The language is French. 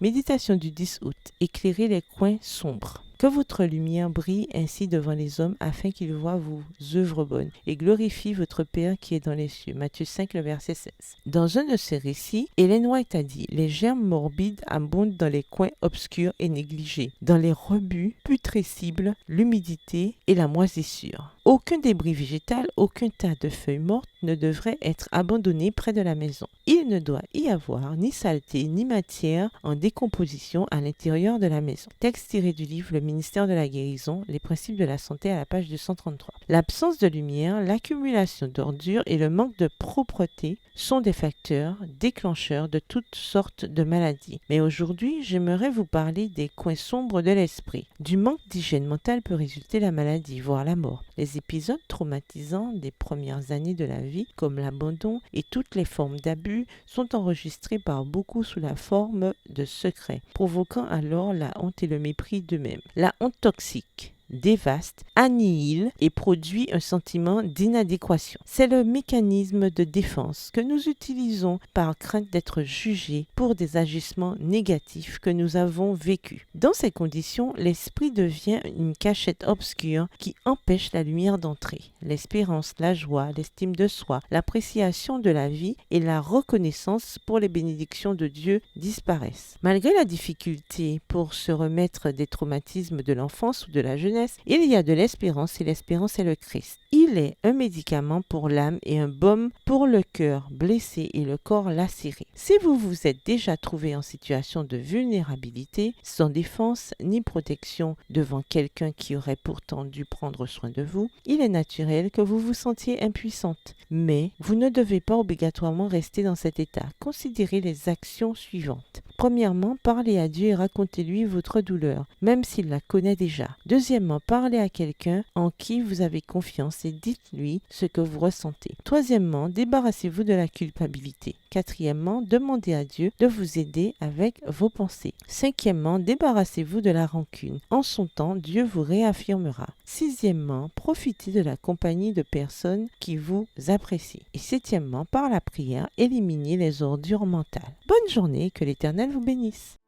Méditation du 10 août. Éclairez les coins sombres. Que votre lumière brille ainsi devant les hommes afin qu'ils voient vos œuvres bonnes et glorifient votre Père qui est dans les cieux. Matthieu 5, le verset 16. Dans un de ces récits, Ellen White a dit « Les germes morbides abondent dans les coins obscurs et négligés, dans les rebuts putrescibles, l'humidité et la moisissure. Aucun débris végétal, aucun tas de feuilles mortes ne devrait être abandonné près de la maison. Il ne doit y avoir ni saleté ni matière en décomposition à l'intérieur de la maison. » Texte tiré du livre Le ministère de la guérison, les principes de la santé à la page 233. L'absence de lumière, l'accumulation d'ordures et le manque de propreté sont des facteurs déclencheurs de toutes sortes de maladies. Mais aujourd'hui, j'aimerais vous parler des coins sombres de l'esprit. Du manque d'hygiène mentale peut résulter la maladie, voire la mort. Les épisodes traumatisants des premières années de la vie, comme l'abandon et toutes les formes d'abus, sont enregistrés par beaucoup sous la forme de secrets, provoquant alors la honte et le mépris d'eux-mêmes. La honte toxique dévaste, annihile et produit un sentiment d'inadéquation. C'est le mécanisme de défense que nous utilisons par crainte d'être jugés pour des agissements négatifs que nous avons vécus. Dans ces conditions, l'esprit devient une cachette obscure qui empêche la lumière d'entrer. L'espérance, la joie, l'estime de soi, l'appréciation de la vie et la reconnaissance pour les bénédictions de Dieu disparaissent. Malgré la difficulté pour se remettre des traumatismes de l'enfance ou de la jeunesse, il y a de l'espérance et l'espérance est le Christ. Il est un médicament pour l'âme et un baume pour le cœur blessé et le corps lacéré. Si vous vous êtes déjà trouvé en situation de vulnérabilité, sans défense ni protection devant quelqu'un qui aurait pourtant dû prendre soin de vous, il est naturel que vous vous sentiez impuissante. Mais vous ne devez pas obligatoirement rester dans cet état. Considérez les actions suivantes. Premièrement, parlez à Dieu et racontez-lui votre douleur, même s'il la connaît déjà. Deuxièmement, parlez à quelqu'un en qui vous avez confiance et dites-lui ce que vous ressentez. Troisièmement, débarrassez-vous de la culpabilité. Quatrièmement, demandez à Dieu de vous aider avec vos pensées. Cinquièmement, débarrassez-vous de la rancune. En son temps, Dieu vous réaffirmera. Sixièmement, profitez de la compagnie de personnes qui vous apprécient. Et septièmement, par la prière, éliminez les ordures mentales. Bonne journée, que l'Éternel vous bénisse.